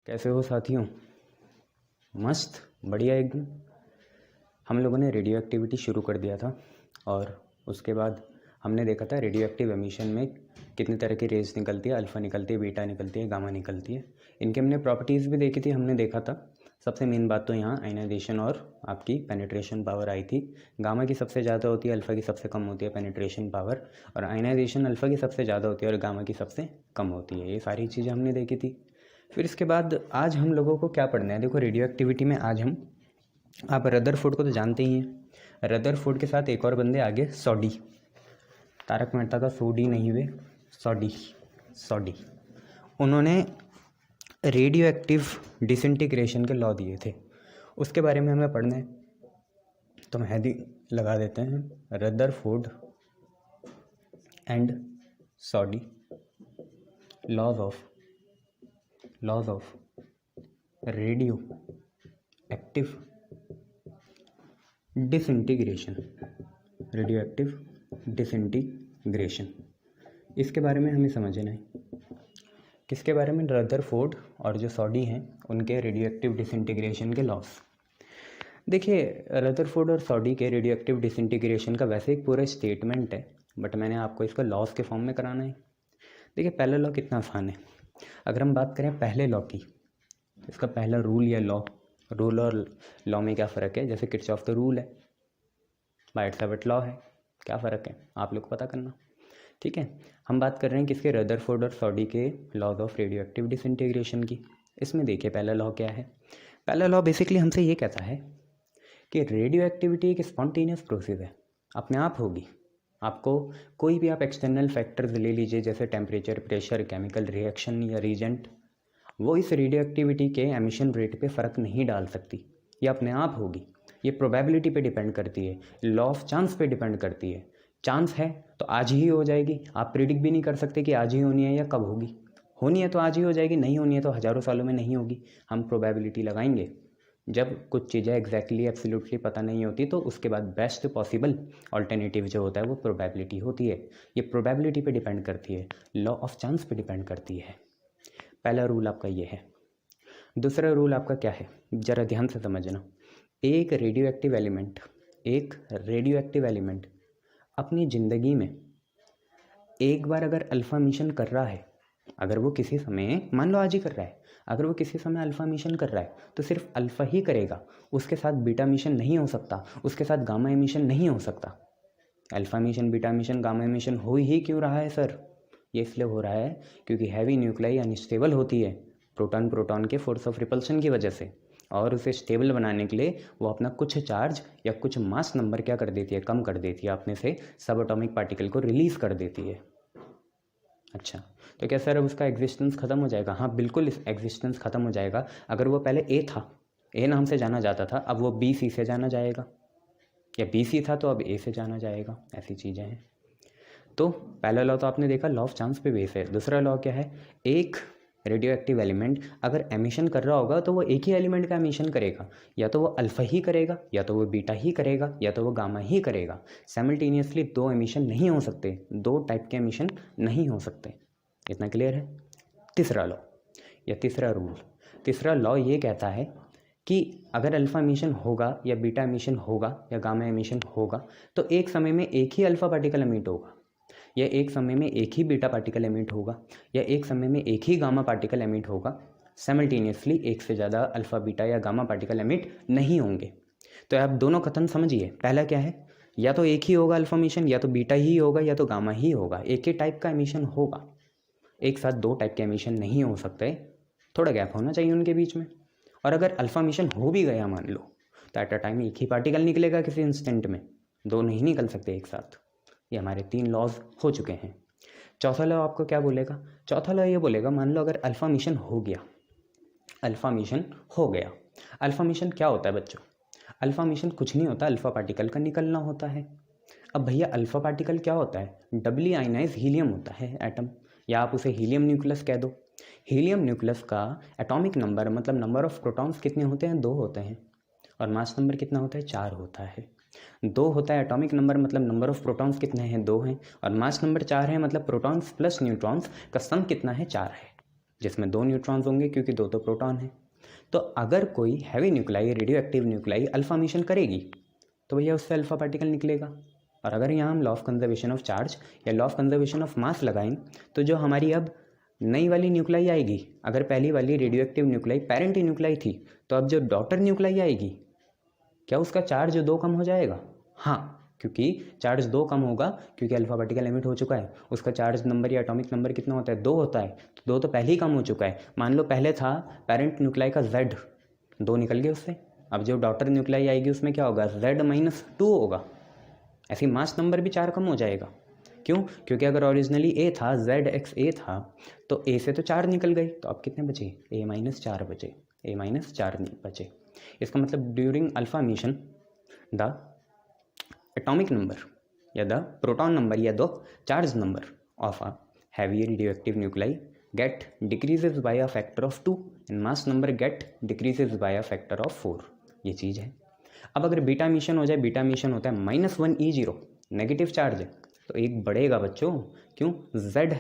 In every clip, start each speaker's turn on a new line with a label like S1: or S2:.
S1: कैसे हो साथियों? मस्त बढ़िया एकदम। हम लोगों ने रेडियो एक्टिविटी शुरू कर दिया था और उसके बाद हमने देखा था रेडियो एक्टिव एमिशन में कितने तरह की रेज निकलती है, अल्फ़ा निकलती है, बीटा निकलती है, गामा निकलती है। इनके हमने प्रॉपर्टीज़ भी देखी थी। हमने देखा था सबसे मेन बात तो यहाँ आयनाइजेशन और आपकी पेनिट्रेशन पावर आई थी। गामा की सबसे ज़्यादा होती है, अल्फ़ा की सबसे कम होती है पेनिट्रेशन पावर, और आयनाइजेशन अल्फ़ा की सबसे ज़्यादा होती है और गामा की सबसे कम होती है। ये सारी चीज़ें हमने देखी थी। फिर इसके बाद आज हम लोगों को क्या पढ़ना है? देखो, रेडियो एक्टिविटी में आज आप रदरफोर्ड को तो जानते ही हैं। रदरफोर्ड के साथ एक और बंदे आगे, सॉडी, तारक मेहता का सोडी नहीं वे, सॉडी। उन्होंने रेडियो एक्टिव डिसइंटीग्रेशन के लॉ दिए थे, उसके बारे में हमें पढ़ना है। तो हम हेडिंग लगा देते हैं, Rutherford and Soddy laws of radioactive disintegration. इसके बारे में हमें समझना है। किसके बारे में? रदरफोर्ड और जो सॉडी हैं उनके रेडियो एक्टिव डिसइंटीग्रेशन के लॉस। देखिए, रदरफोर्ड और सॉडी के रेडियो एक्टिव डिसइंटीग्रेशन का वैसे एक पूरा स्टेटमेंट है, बट मैंने आपको इसको लॉस के फॉर्म में कराना है। देखिए, पहला लॉ कितना आसान है। अगर हम बात करें पहले लॉ की, इसका पहला रूल या रूल और लॉ में क्या फ़र्क है? जैसे किरचॉफ तो रूल है, बायट-सावर्ट लॉ है, क्या फ़र्क है आप लोग को पता करना। ठीक है, हम बात कर रहे हैं किसके? रदरफोर्ड और सॉडी के laws of radioactive disintegration की। इसमें देखिए पहला लॉ क्या है। पहला लॉ बेसिकली हमसे ये कहता है कि रेडियो एक्टिविटी एक स्पॉन्टेनियस प्रोसेस है, अपने आप होगी। आपको कोई भी आप एक्सटर्नल फैक्टर्स ले लीजिए, जैसे टेम्परेचर, प्रेशर, केमिकल रिएक्शन या रीजेंट, वो इस रेडियो एक्टिविटी के एमिशन रेट पे फ़र्क नहीं डाल सकती। ये अपने आप होगी। ये प्रोबेबिलिटी पे डिपेंड करती है, लॉ ऑफ चांस पे डिपेंड करती है। चांस है तो आज ही हो जाएगी, आप प्रिडिक्ट भी नहीं कर सकते कि आज ही होनी है या कब होगी। होनी है तो आज ही हो जाएगी, नहीं होनी है तो हज़ारों सालों में नहीं होगी। हम प्रोबेबिलिटी लगाएंगे। जब कुछ चीज़ें एग्जैक्टली एब्सोल्युटली पता नहीं होती तो उसके बाद बेस्ट पॉसिबल ऑल्टरनेटिव जो होता है वो प्रोबेबिलिटी होती है। ये प्रोबेबिलिटी पे डिपेंड करती है, लॉ ऑफ चांस पे डिपेंड करती है। पहला रूल आपका ये है। दूसरा रूल आपका क्या है, ज़रा ध्यान से समझना। एक रेडियो एक्टिव एलिमेंट अपनी ज़िंदगी में एक बार अगर अल्फ़ा मिशन कर रहा है, अगर वो किसी समय, मान लो आज ही कर रहा है, अगर वो किसी समय अल्फ़ा मिशन कर रहा है तो सिर्फ अल्फ़ा ही करेगा, उसके साथ बीटा मिशन नहीं हो सकता, उसके साथ गामा मिशन नहीं हो सकता। Alpha mission, beta mission, gamma mission हो ही क्यों रहा है सर? ये इसलिए हो रहा है क्योंकि हैवी न्यूक्लाई अनस्टेबल होती है प्रोटॉन के फोर्स ऑफ रिपल्शन की वजह से, और उसे स्टेबल बनाने के लिए वो अपना कुछ चार्ज या कुछ मास नंबर क्या कर देती है, कम कर देती है, अपने से सब एटॉमिक पार्टिकल को रिलीज़ कर देती है। अच्छा, तो क्या सर अब उसका एग्जिस्टेंस ख़त्म हो जाएगा? हाँ बिल्कुल, इस एग्जिस्टेंस ख़त्म हो जाएगा। अगर वो पहले ए था, ए नाम से जाना जाता था, अब वो बी सी से जाना जाएगा, या बी सी था तो अब ए से जाना जाएगा। ऐसी चीज़ें हैं। तो पहला लॉ तो आपने देखा, लॉ ऑफ चांस पे बेस है। दूसरा लॉ क्या है? एक रेडियो एक्टिव एलिमेंट अगर एमिशन कर रहा होगा तो वो एक ही एलिमेंट का एमिशन करेगा, या तो वो अल्फ़ा ही करेगा, या तो वो बीटा ही करेगा, या तो वो गामा ही करेगा। साइमल्टेनियसली दो एमिशन नहीं हो सकते, दो टाइप के एमिशन नहीं हो सकते। इतना क्लियर है? तीसरा लॉ या तीसरा रूल, तीसरा लॉ ये कहता है कि अगर अल्फ़ा एमिशन होगा या बीटा एमिशन होगा या गामा एमिशन होगा तो एक समय में एक ही अल्फ़ा पार्टिकल एमिट होगा, या एक समय में एक ही बीटा पार्टिकल एमिट होगा, या एक समय में एक ही गामा पार्टिकल एमिट होगा। साइमल्टेनियसली एक से ज़्यादा अल्फ़ा, बीटा या गामा पार्टिकल एमिट नहीं होंगे। तो आप दोनों कथन समझिए। पहला क्या है? या तो एक ही होगा अल्फ़ा एमिशन, या तो बीटा ही होगा, या तो गामा ही होगा। एक ही टाइप का एमिशन होगा, एक साथ दो टाइप के एमिशन नहीं हो सकते, थोड़ा गैप होना चाहिए उनके बीच में। और अगर अल्फ़ा मिशन हो भी गया मान लो, तो एट अ टाइम एक ही पार्टिकल निकलेगा किसी इंस्टेंट में, दो नहीं निकल सकते एक साथ। ये हमारे 3 लॉज हो चुके हैं। चौथा लॉ आपको क्या बोलेगा? चौथा लॉ ये बोलेगा, मान लो अगर अल्फ़ा मिशन हो गया, अल्फ़ा मिशन हो गया। अल्फ़ा मिशन क्या होता है बच्चों? अल्फ़ा मिशन कुछ नहीं होता, अल्फ़ा पार्टिकल का निकलना होता है। अब भैया अल्फ़ा पार्टिकल क्या होता है? डबली आयनाइज हीलियम होता है एटम, या आप उसे हीलियम न्यूक्लियस कह दो। हीलियम न्यूक्लियस का एटॉमिक नंबर मतलब नंबर ऑफ प्रोटॉन्स कितने होते हैं? 2 होते हैं। और मास नंबर कितना होता है? 4 होता है। 2 होता है एटॉमिक नंबर, मतलब नंबर ऑफ प्रोटॉन्स कितने हैं? 2 हैं। और मास नंबर 4 है, मतलब प्रोटॉन्स प्लस न्यूट्रॉन्स का सम कितना है? 4 है। जिसमें 2 न्यूट्रॉन्स होंगे क्योंकि 2 तो प्रोटॉन है। तो अगर कोई heavy nuclei, radio active nuclei alpha mission करेगी तो भैया उससे अल्फा पार्टिकल निकलेगा। और अगर यहाँ हम law of conservation of charge या law of conservation of mass लगाएं तो जो हमारी अब नई वाली न्यूक्लाई आएगी, अगर पहली वाली radio active nuclei parent nuclei थी, तो अब जो डॉटर न्यूक्लाई आएगी, क्या उसका चार्ज 2 कम हो जाएगा? हाँ, क्योंकि चार्ज 2 कम होगा क्योंकि अल्फा पार्टिकल एमिट हो चुका है। उसका चार्ज नंबर या एटॉमिक नंबर कितना होता है? 2 होता है। तो 2 तो पहले ही कम हो चुका है। मान लो पहले था पेरेंट न्यूक्लाई का Z, 2 निकल गए उससे। अब जो डॉटर न्यूक्लाई आएगी उसमें क्या होगा? Z-2 होगा। ऐसे मास नंबर भी 4 कम हो जाएगा। क्यों? क्योंकि अगर ओरिजिनली A था, ZXA था, तो A से तो 4 निकल गई, तो अब कितने बचे? A-4 बचे, A-4 बचे। इसका मतलब during alpha emission the atomic number या द प्रोटॉन नंबर या the charge number of a heavy radioactive nuclei get decreases by a factor of 2 and mass number get decreases by a factor of 4। ये चीज़ है। अब अगर beta mission हो जाए, beta mission होता है -1 E0, नेगेटिव चार्ज है, तो एक बढ़ेगा बच्चों। क्यों? Z है,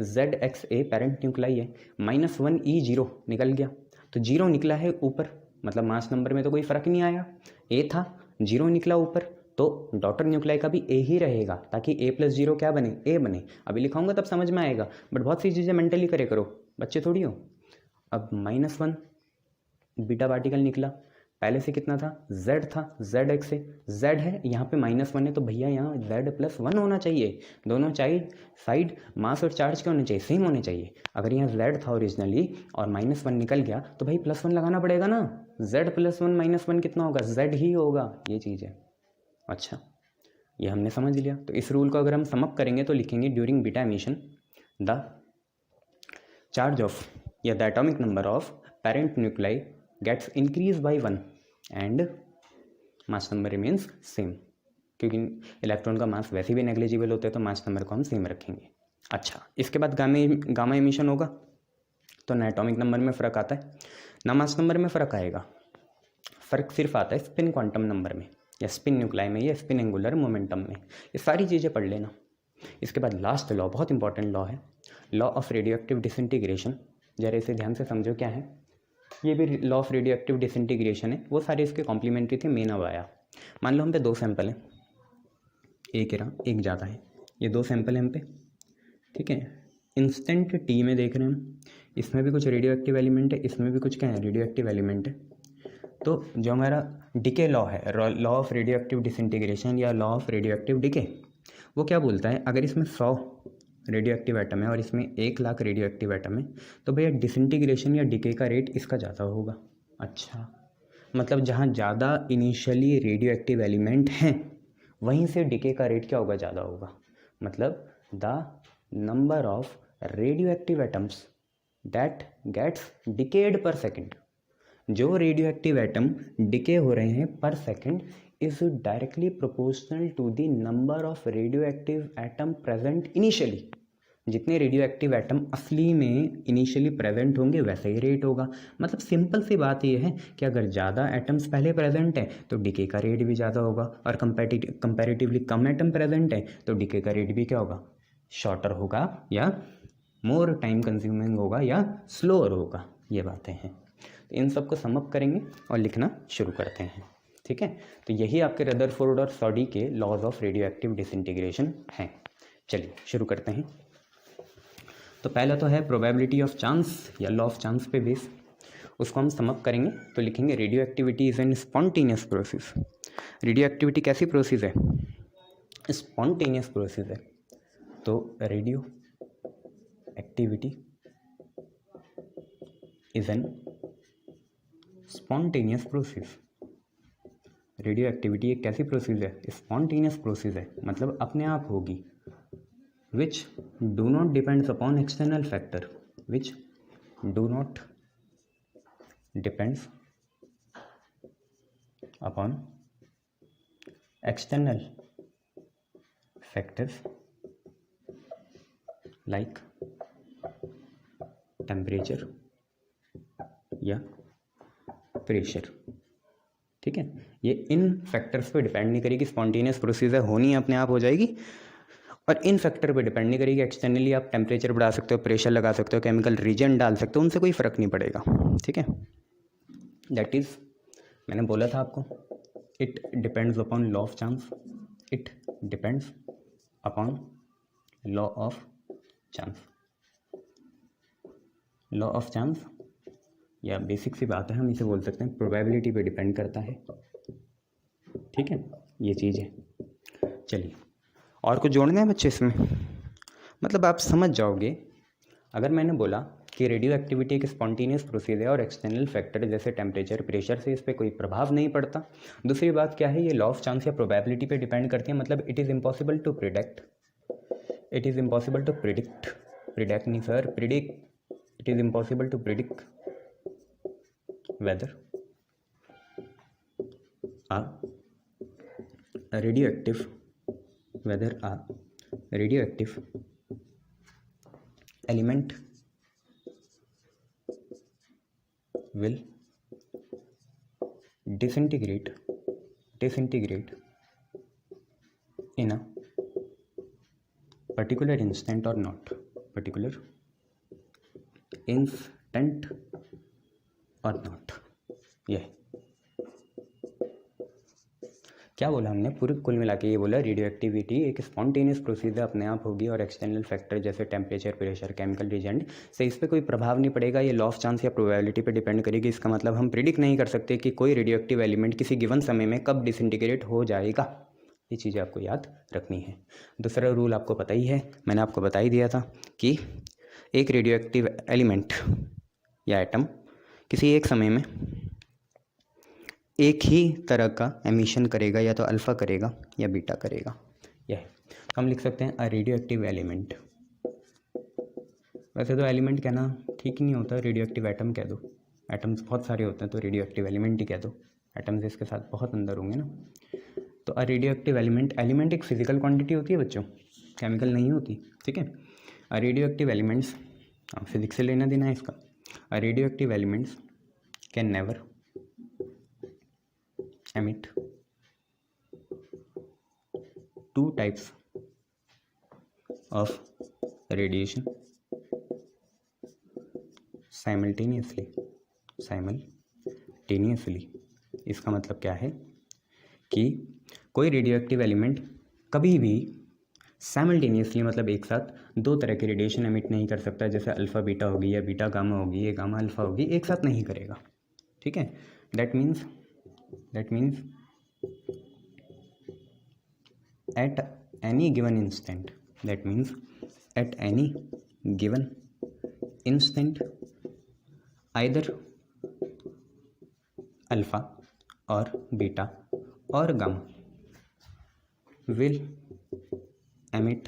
S1: ZXA पेरेंट न्यूक्लाई है, -1 E0 निकल गया, तो 0 निकला है ऊपर, मतलब मास नंबर में तो कोई फर्क नहीं आया। A था, 0 निकला ऊपर, तो डॉटर न्यूक्लाई का भी A ही रहेगा, ताकि A+0 क्या बने? A बने। अभी लिखाऊंगा तब समझ में आएगा, बट बहुत सी चीज़ें मेंटली करे करो, बच्चे थोड़ी हो। अब -1 बीटा पार्टिकल निकला, पहले से कितना था? Z था, ZX से Z है, यहाँ पे -1 है, तो भैया यहाँ Z+1 होना चाहिए। दोनों साइड मास और चार्ज क्या होने चाहिए? सेम होने चाहिए। अगर यहाँ Z था ओरिजिनली और -1 निकल गया तो भाई +1 लगाना पड़ेगा ना। Z+1 -1 कितना होगा? Z ही होगा। ये चीज़ है। अच्छा, ये हमने समझ लिया। तो इस रूल को अगर हम समअप करेंगे तो लिखेंगे during beta emission the charge of या the atomic number of parent nuclei gets increase by 1 and mass number remains same, क्योंकि इलेक्ट्रॉन का मास वैसे भी नेग्लिजिबल होता है तो मास नंबर को हम सेम रखेंगे। अच्छा, इसके बाद गामा एमिशन होगा तो ना एटॉमिक नंबर में फ़र्क आता है ना मास नंबर में फ़र्क आएगा। फ़र्क सिर्फ आता है स्पिन क्वांटम नंबर में या स्पिन न्यूक्लाई में या स्पिन एंगुलर मोमेंटम में। ये सारी चीज़ें पढ़ लेना। इसके बाद लास्ट लॉ, बहुत इंपॉर्टेंट लॉ है, law of radioactive disintegration. जरा इसे ध्यान से समझो क्या है। ये भी law of radioactive disintegration है, वो सारे इसके कॉम्प्लीमेंट्री थे, मेन अब आया। मान लो हम पे 2 सैंपल हैं, एक रहा, एक ज़्यादा है, ये 2 सैंपल हैं हम पे, ठीक है। इंस्टेंट टी में देख रहे हैं हम, इसमें भी कुछ रेडियो एक्टिव एलिमेंट है, इसमें भी कुछ क्या है? रेडियो एक्टिव एलिमेंट है। तो जो हमारा डिके लॉ है, law of radioactive disintegration या law of radioactive decay, वो क्या बोलता है? अगर इसमें 100 रेडियो एक्टिव एटम है और इसमें 1,00,000 रेडियो एक्टिव एटम है, तो भैया डिसइंटीग्रेशन या डिके का रेट इसका ज़्यादा होगा। अच्छा, मतलब जहाँ ज़्यादा इनिशियली रेडियो एक्टिव एलिमेंट हैं वहीं से डिके का रेट क्या होगा? ज़्यादा होगा। मतलब the number of radioactive atoms that gets decayed per second, जो रेडियो एक्टिव एटम डिके हो रहे हैं per second is directly proportional to the number of radioactive atom present initially. जितने रेडियो एक्टिव एटम असली में initially present होंगे वैसे ही rate होगा। मतलब सिंपल सी बात यह है कि अगर ज़्यादा एटम्स पहले प्रेजेंट हैं तो डिके का रेट भी ज़्यादा होगा, और कंपैरेटिवली कम एटम प्रेजेंट है तो डिके का रेट भी क्या होगा? शॉर्टर होगा, या मोर टाइम कंज्यूमिंग होगा, या स्लोअर होगा। ये बातें हैं। तो इन सब को समअप करेंगे और लिखना शुरू करते हैं, ठीक है। तो यही आपके रदरफोर्ड और सॉडी के laws of radioactive disintegration हैं। चलिए शुरू करते हैं। तो पहला तो है प्रोबेबिलिटी ऑफ चांस या लॉ ऑफ चांस पे बेस, उसको हम समअप करेंगे तो लिखेंगे radioactivity is an spontaneous process. Radioactivity कैसी प्रोसेस है? स्पॉन्टेनियस प्रोसेस है। तो radioactivity is an spontaneous process. Radioactivity एक कैसी प्रोसेस है? स्पॉन्टेनियस प्रोसेस है, मतलब अपने आप होगी। Which do not depends upon external factor, which do not depends upon external factors like temperature या प्रेशर, ठीक है। ये इन फैक्टर्स पे डिपेंड नहीं करेगी, स्पॉन्टेनियस प्रोसीजर होनी अपने आप हो जाएगी। और इन फैक्टर पे डिपेंड नहीं करेगी। एक्सटर्नली आप टेम्परेचर बढ़ा सकते हो, प्रेशर लगा सकते हो, केमिकल रीजन डाल सकते हो, उनसे कोई फ़र्क नहीं पड़ेगा। ठीक है, दैट इज़ मैंने बोला था आपको, it depends upon law of chance, it depends upon law of chance. Law of chance या बेसिक सी बात है, हम इसे बोल सकते हैं प्रोबेबिलिटी पे डिपेंड करता है। ठीक है, ये चीज़ है। चलिए, और कुछ जोड़ना है बच्चे इसमें? मतलब आप समझ जाओगे। अगर मैंने बोला कि रेडियो एक्टिविटी एक स्पॉन्टेनियस प्रोसेस है और एक्सटर्नल फैक्टर जैसे टेम्परेचर, प्रेशर से इस पर कोई प्रभाव नहीं पड़ता। दूसरी बात क्या है, ये लॉ ऑफ चांस या प्रोबेबिलिटी पे डिपेंड करती है। मतलब it is impossible to predict, it is impossible to predict, predict नहीं sir, predict, it is impossible to predict whether a radioactive element will disintegrate in a particular instant or not, particular instant और not. यह क्या बोला हमने, पूरे कुल मिला के ये बोला रेडियो एक्टिविटी एक स्पॉन्टेनियस प्रोसीजर अपने आप होगी और एक्सटर्नल फैक्टर जैसे टेम्परेचर, प्रेशर, केमिकल रिएजेंट से इस पर कोई प्रभाव नहीं पड़ेगा। ये लॉ ऑफ चांस या प्रोबेबिलिटी पे डिपेंड करेगी। इसका मतलब हम प्रिडिक्ट नहीं कर सकते कि कोई रेडियो एक्टिव एलिमेंट किसी गिवन समय में कब डिसइंटीग्रेट हो जाएगा। ये चीज़ें आपको याद रखनी है। दूसरा रूल आपको पता ही है, मैंने आपको बता ही दिया था कि एक रेडियो एक्टिव एलिमेंट या एटम किसी एक समय में एक ही तरह का एमिशन करेगा, या तो अल्फ़ा करेगा या बीटा करेगा। यह तो हम लिख सकते हैं अ रेडियो एक्टिव एलिमेंट। वैसे तो एलिमेंट कहना ठीक ही नहीं होता, रेडियो एक्टिव एटम कह दो। एटम्स बहुत सारे होते हैं तो रेडियो एक्टिव एलिमेंट ही कह दो, एटम्स इसके साथ बहुत अंदर होंगे ना। तो अ रेडियो एक्टिव एलिमेंट एक फिजिकल क्वांटिटी होती है बच्चों, केमिकल नहीं होती। ठीक है, a radio active elements, physics से लेना देना है इसका। A radioactive elements can never emit two types of radiation simultaneously। इसका मतलब क्या है कि कोई रेडियोएक्टिव एलिमेंट कभी भी साइमल्टेनियसली, मतलब एक साथ दो तरह के रेडिएशन एमिट नहीं कर सकता। जैसे अल्फ़ा बीटा होगी या बीटा गामा होगी या गामा अल्फ़ा होगी, एक साथ नहीं करेगा। ठीक है, that means at any given instant either alpha और बीटा और गामा विल emit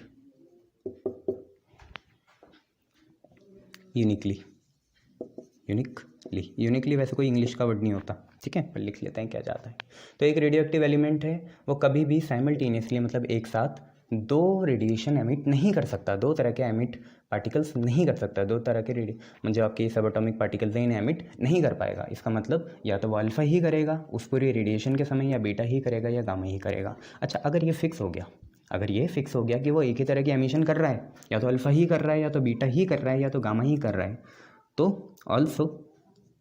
S1: यूनिकली वैसे कोई इंग्लिश का वर्ड नहीं होता। ठीक है, पर लिख लेते हैं क्या चाहता है। तो एक रेडियोएक्टिव एलिमेंट है, वो कभी भी साइमल्टेनियसली, मतलब एक साथ दो रेडिएशन एमिट नहीं कर सकता, दो तरह के एमिट पार्टिकल्स नहीं कर सकता, दो तरह के मतलब आपके सब एटॉमिक पार्टिकल्स हैं, इन्हें एमिट नहीं कर पाएगा। इसका मतलब या तो वो अल्फ़ा ही करेगा उस पूरी रेडिएशन के समय, या बीटा ही करेगा, या गामा ही करेगा। अच्छा, अगर ये फिक्स हो गया कि वो एक ही तरह की एमिशन कर रहा है, या तो अल्फ़ा ही कर रहा है, या तो बीटा ही कर रहा है, या तो गामा ही कर रहा है, तो ऑल्सो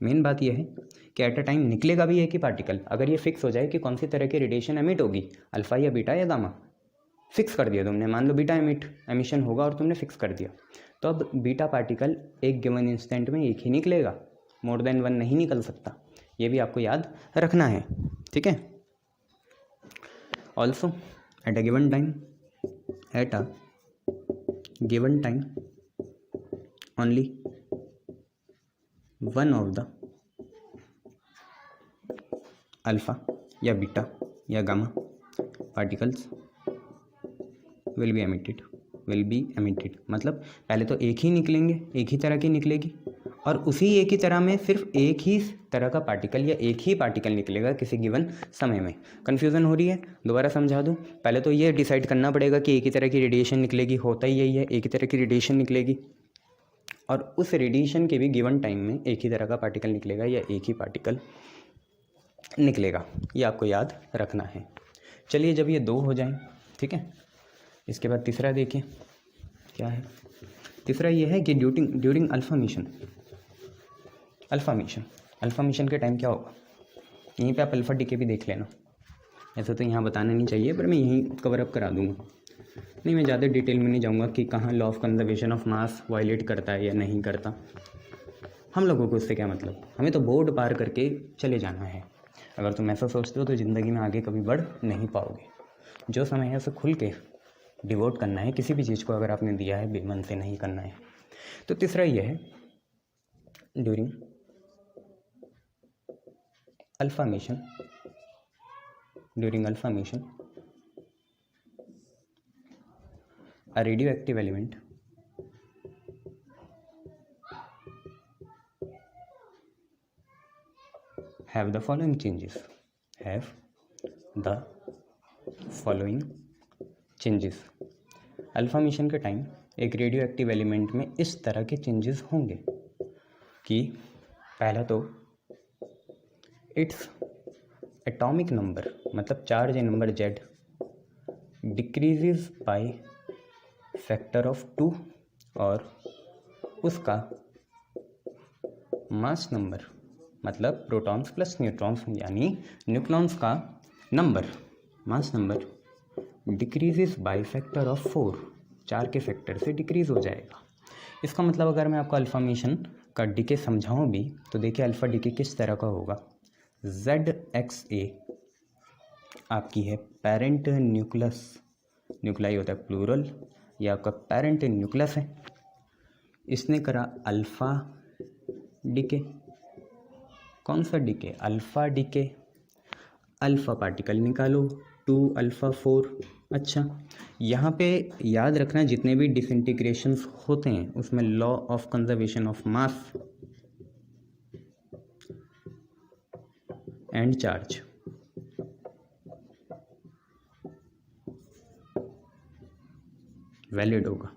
S1: मेन बात यह है कि एट अ टाइम निकलेगा भी एक ही पार्टिकल। अगर ये फिक्स हो जाए कि कौन सी तरह की रेडिएशन एमिट होगी, अल्फ़ा या बीटा या गामा, फिक्स कर दिया तुमने, मान लो बीटा एमिशन होगा और तुमने फिक्स कर दिया, तो अब बीटा पार्टिकल एक गिवन इंस्टेंट में एक ही निकलेगा, मोर देन वन नहीं निकल सकता। ये भी आपको याद रखना है। ठीक है, also at a given time only one of the alpha या बीटा या gamma particles will be emitted। मतलब पहले तो एक ही निकलेंगे, एक ही तरह की निकलेगी, और उसी एक ही तरह में सिर्फ एक ही तरह का पार्टिकल या एक ही पार्टिकल निकलेगा किसी गिवन समय में। कन्फ्यूज़न हो रही है? दोबारा समझा दूँ। पहले तो ये डिसाइड करना पड़ेगा कि एक ही तरह की रेडिएशन निकलेगी, होता ही यही है, एक ही तरह की रेडिएशन निकलेगी, और उस रेडिएशन के भी गिवन टाइम में एक ही तरह का पार्टिकल निकलेगा या एक ही पार्टिकल निकलेगा। ये आपको याद रखना है। चलिए, जब ये दो हो जाएं, ठीक है, इसके बाद तीसरा देखिए क्या है। तीसरा ये है कि ड्यूरिंग अल्फा मिशन के टाइम क्या होगा। यहीं पे आप अल्फा डीके भी देख लेना। ऐसा तो यहाँ बताना नहीं चाहिए, पर मैं यहीं कवर अप करा दूँगा। नहीं, मैं ज़्यादा डिटेल में नहीं जाऊँगा कि कहाँ law of conservation of mass violate करता है या नहीं करता। हम लोगों को इससे क्या मतलब, हमें तो बोर्ड पार करके चले जाना है। अगर तुम ऐसा सोचते हो तो ज़िंदगी में आगे कभी बढ़ नहीं पाओगे। जो समय है उसे खुल के डिवोट करना है। किसी भी चीज़ को अगर आपने दिया है, बेमन से नहीं करना है। तो तीसरा ये है, during alpha mission a radioactive element have the following changes। Alpha mission के टाइम एक रेडियो एक्टिव एलिमेंट में इस तरह के चेंजेस होंगे कि पहला तो इट्स एटॉमिक नंबर, मतलब charge number Z decreases by factor of 2, और उसका मास नंबर, मतलब प्रोटॉन्स प्लस न्यूट्रॉन्स यानी न्यूक्लॉन्स का number, mass number decreases by factor of 4, 4 के फैक्टर से डिक्रीज़ हो जाएगा। इसका मतलब अगर मैं आपको अल्फा मिशन का डीके समझाऊँ भी तो देखिए अल्फ़ा डीके किस तरह का होगा। ZXA आपकी है पेरेंट न्यूक्लाई होता है प्लूरल, ये आपका पेरेंट न्यूक्लियस है। इसने करा अल्फ़ा डीके। कौन सा decay? Alpha decay. Alpha particle निकालो 2 अल्फ़ा 4। अच्छा, यहाँ पे याद रखना जितने भी डिसइंटीग्रेशंस होते हैं उसमें law of conservation of mass and charge valid होगा।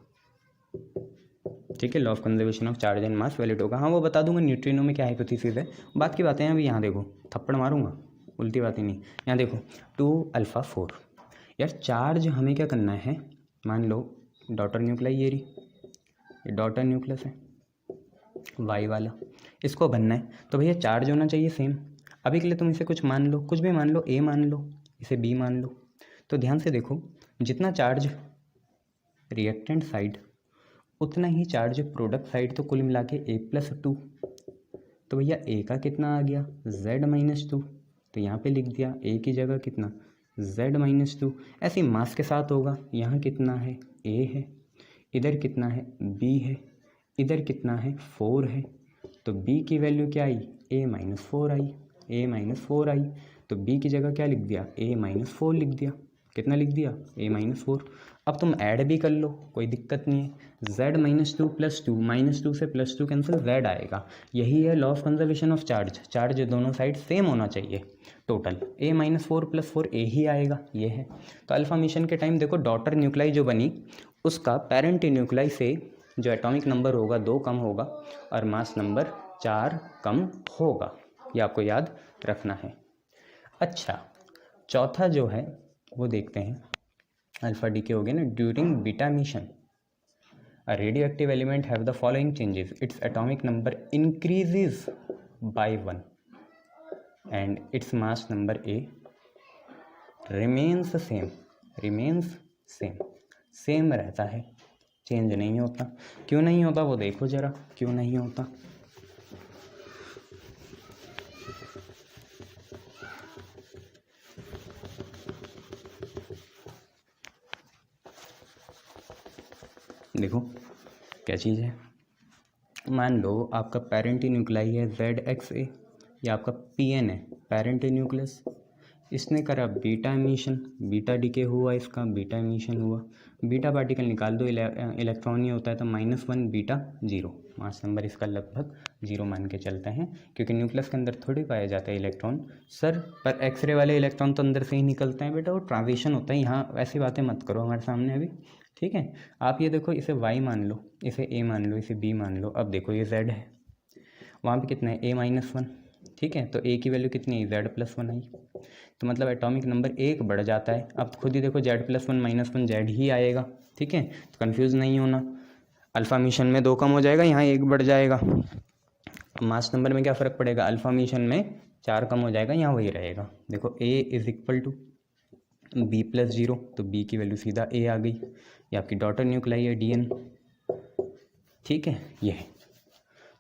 S1: ठीक है, law of conservation of charge and mass valid होगा। हाँ, वो बता दूंगा न्यूट्रिनो में क्या हाइपोथेसिस है। बात की बातें हैं अभी यहाँ देखो, थप्पड़ मारूंगा, उल्टी बातें नहीं। यहाँ देखो 2 अल्फ़ा 4। यार चार्ज हमें क्या करना है, मान लो डॉटर न्यूक्लाई ये डॉटर न्यूक्लियस है वाई वाला, इसको बनना है तो भैया चार्ज होना चाहिए सेम। अभी के लिए तुम इसे कुछ मान लो, कुछ भी मान लो, ए मान लो, इसे बी मान लो। तो ध्यान से देखो, जितना चार्ज रिएक्टेंट साइड उतना ही चार्ज प्रोडक्ट साइड, तो कुल मिला के A+2। तो भैया ए का कितना आ गया Z-2, तो यहाँ पे लिख दिया ए की जगह कितना Z-2। ऐसे मास के साथ होगा, यहाँ कितना है A है, इधर कितना है B है, इधर कितना है 4 है, तो B की वैल्यू क्या आई A-4 आई, A-4 आई। तो B की जगह क्या लिख दिया A-4 लिख दिया। कितना लिख दिया A-4। अब तुम ऐड भी कर लो, कोई दिक्कत नहीं है। Z-2 + 2, -2 से +2 कैंसिल, Z आएगा। यही है law of conservation of charge दोनों साइड सेम होना चाहिए। टोटल A-4 + 4 A ही आएगा, ये है। तो अल्फा मिशन के टाइम देखो डॉटर न्यूक्लाई जो बनी उसका पेरेंट न्यूक्लाई से जो एटॉमिक नंबर होगा 2 कम होगा और मास नंबर 4 कम होगा, ये आपको याद रखना है। अच्छा, चौथा जो है वो देखते हैं। अल्फा डीके हो गया ना। During beta mission a radio active element have the following changes, its atomic number increases by 1 and its mass number A remains same रहता है, चेंज नहीं होता। क्यों नहीं होता वो देखो जरा, क्यों नहीं होता। देखो क्या चीज़ है, मान लो आपका पेरेंट न्यूक्लाई है ZXA, या आपका PN है पेरेंट न्यूक्लियस। इसने करा बीटा एमिशन, बीटा डीके हुआ, इसका बीटा एमिशन हुआ। बीटा पार्टिकल निकाल दो, इलेक्ट्रॉन ही होता है तो -1 बीटा 0, मास नंबर इसका लगभग 0 मान के चलते हैं, क्योंकि न्यूक्लियस के अंदर थोड़ी पाया जाता है इलेक्ट्रॉन। सर पर एक्सरे वाले इलेक्ट्रॉन तो अंदर से ही निकलते हैं बेटा, वो ट्रांजिशन होता है। यहाँ ऐसी बातें मत करो हमारे सामने अभी, ठीक है। आप ये देखो, इसे Y मान लो, इसे A मान लो, इसे B मान लो। अब देखो ये Z है, वहाँ पे कितना है A-1, ठीक है, तो ए की वैल्यू कितनी आई, Z+1 आई, तो मतलब एटॉमिक नंबर 1 बढ़ जाता है। अब खुद ही देखो Z+1 -1 Z ही आएगा, ठीक है, तो कन्फ्यूज़ नहीं होना। अल्फ़ा मिशन में 2 कम हो जाएगा, यहाँ 1 बढ़ जाएगा। मास नंबर में क्या फ़र्क पड़ेगा, अल्फ़ा मिशन में 4 कम हो जाएगा, यहाँ वही रहेगा। देखो A = B+0, तो B की वैल्यू सीधा A आ गई। ये आपकी डॉटर न्यूक्लाई है DN, ठीक है, ये है।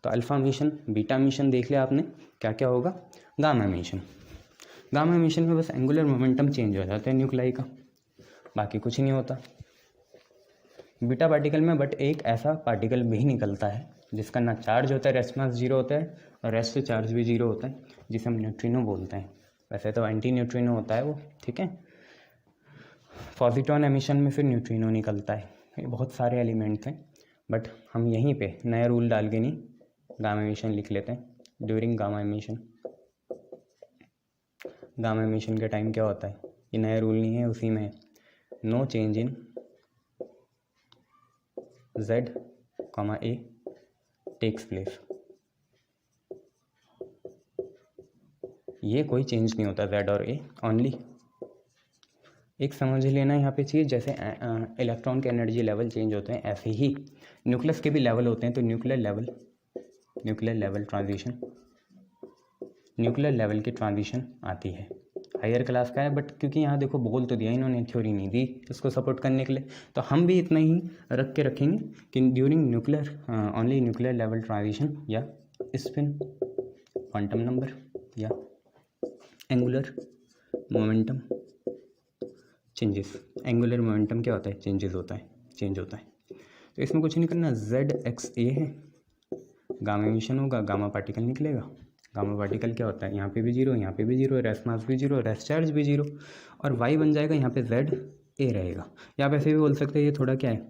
S1: तो अल्फ़ा मिशन, बीटा मिशन देख लिया आपने, क्या क्या होगा, गामा मिशन। गामा मिशन में बस एंगुलर मोमेंटम चेंज हो जाता है न्यूक्लाई का, बाकी कुछ नहीं होता। बीटा पार्टिकल में बट एक ऐसा पार्टिकल भी निकलता है जिसका ना चार्ज होता है, रेस्ट मास 0 होता है, और रेस्ट चार्ज भी 0 होता है, जिसे हम न्यूट्रिनो बोलते हैं। वैसे तो एंटी न्यूट्रिनो होता है वो, ठीक है। पॉजिट्रॉन एमिशन में फिर न्यूट्रिनो निकलता है। ये बहुत सारे एलिमेंट्स हैं, बट हम यहीं पे नया रूल डाल के नहीं गामा एमिशन लिख लेते हैं। During gamma emission, gamma emission के टाइम क्या होता है, ये नया रूल नहीं है, उसी में no change in Z, A takes place. ये कोई चेंज नहीं होता Z और A, ओनली एक समझ लेना यहाँ पे चीज़, जैसे इलेक्ट्रॉन के एनर्जी लेवल चेंज होते हैं ऐसे ही न्यूक्लियस के भी लेवल होते हैं। तो nuclear level transition, nuclear level की ट्रांजिशन आती है, हायर क्लास का है, बट क्योंकि यहाँ देखो बोल तो दिया इन्होंने, थ्योरी नहीं दी इसको सपोर्ट करने के लिए, तो हम भी इतना ही रख के रखेंगे कि during nuclear only nuclear level transition, या स्पिन क्वांटम नंबर, या angular momentum changes. Angular momentum क्या होता है, चेंज होता है। तो इसमें कुछ नहीं करना, ZXA है, गामा एमिशन होगा, गामा पार्टिकल निकलेगा। गामा पार्टिकल क्या होता है, यहाँ पे भी 0, यहाँ पे भी 0, रेस्ट मास भी 0, रेस्ट चार्ज भी 0, और Y बन जाएगा, यहाँ पे ZA रहेगा। या आप ऐसे भी बोल सकते हैं ये थोड़ा क्या है,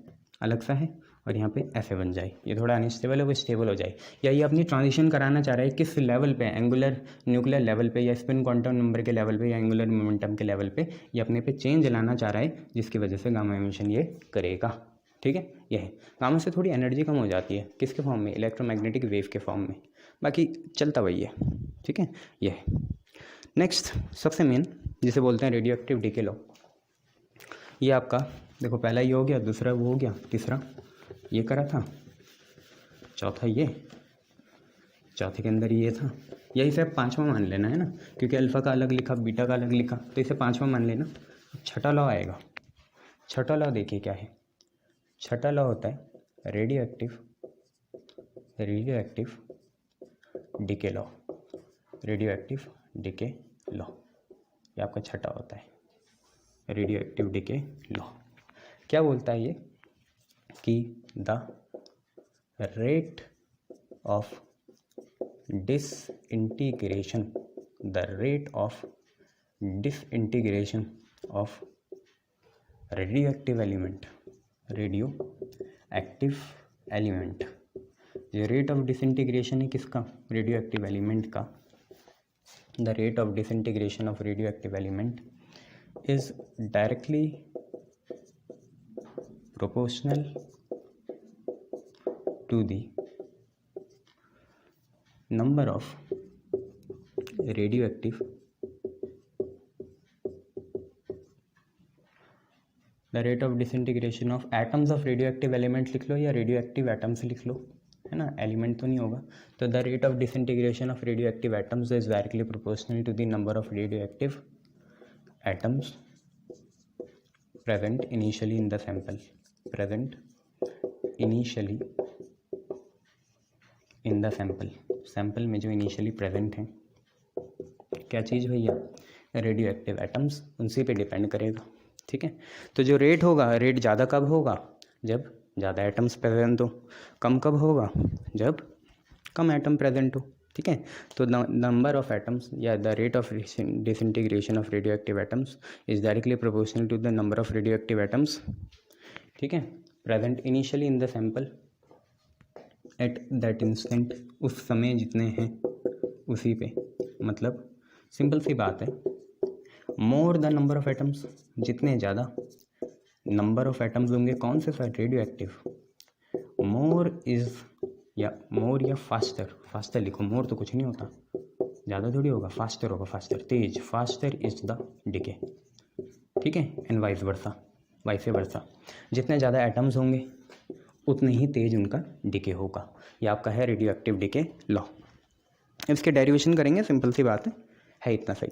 S1: अलग सा है, और यहाँ पे ऐसे बन जाए, ये थोड़ा अनस्टेबल है, वो स्टेबल हो जाए। या ये अपनी ट्रांजिशन कराना चाह रहा है किस लेवल पे, एंगुलर न्यूक्लियर लेवल पे, या स्पिन क्वांटम नंबर के लेवल पे, या एंगुलर मोमेंटम के लेवल पे, ये अपने पे चेंज लाना चाह रहा है, जिसकी वजह से गामा एमिशन ये करेगा, ठीक है। यह है गामा से थोड़ी एनर्जी कम हो जाती है, किसके फॉर्म में, इलेक्ट्रोमैग्नेटिक वेव के फॉर्म में, बाकी चलता वही है, ठीक है। यह है नेक्स्ट सबसे मेन, जिसे बोलते हैं रेडियो एक्टिव डीके लॉ। ये आपका देखो पहला ये हो गया, दूसरा वो हो गया, तीसरा ये करा था, चौथा ये, चौथे के अंदर ये था, यही से 5वां मान लेना है ना, क्योंकि अल्फ़ा का अलग लिखा, बीटा का अलग लिखा, तो इसे 5वां मान लेना। छठा लॉ आएगा, छठा लॉ देखिए क्या है, छठा लॉ होता है radioactive decay law, radioactive decay law, ये आपका छठा होता है, रेडियो एक्टिव डीके लॉ। क्या बोलता है ये कि the rate of disintegration of radio active element, ये रेट ऑफ डिसइंटीग्रेशन है किसका, रेडियो एक्टिव एलिमेंट का। The rate of disintegration of radio active element is directly proportional to the number of radioactive, the rate of disintegration of atoms of radioactive element लिख लो, या radioactive atoms लिख लो, है ना, element तो नहीं होगा। तो the rate of disintegration of radioactive atoms is directly proportional to the number of radioactive atoms present initially in the sample, sample में जो इनिशियली प्रेजेंट हैं, क्या चीज़ भैया, रेडियो एक्टिव एटम्स, उनसे पे डिपेंड करेगा, ठीक है। तो जो रेट होगा, रेट ज़्यादा कब होगा, जब ज़्यादा एटम्स प्रेजेंट हो, कम कब होगा, जब कम एटम प्रेजेंट हो, ठीक है। तो नंबर ऑफ एटम्स या the rate of disintegration of radioactive atoms is directly proportional to the number of radioactive atoms, ठीक है, present initially in the sample at that instant, उस समय जितने हैं उसी पे, मतलब सिंपल सी बात है, more the number of atoms, जितने ज़्यादा नंबर ऑफ एटम्स होंगे कौन से साइड, रेडियो एक्टिव, मोर या फास्टर लिखो, मोर तो कुछ नहीं होता, ज़्यादा थोड़ी होगा, फास्टर होगा, faster, Tej, faster is the decay, ठीक है, एंड वाइस वर्सा। जितने ज़्यादा एटम्स होंगे उतने ही तेज उनका डिके होगा। ये आपका है रेडियो एक्टिव डिके लॉ। इसके डेरिवेशन करेंगे, सिंपल सी बात है इतना सही।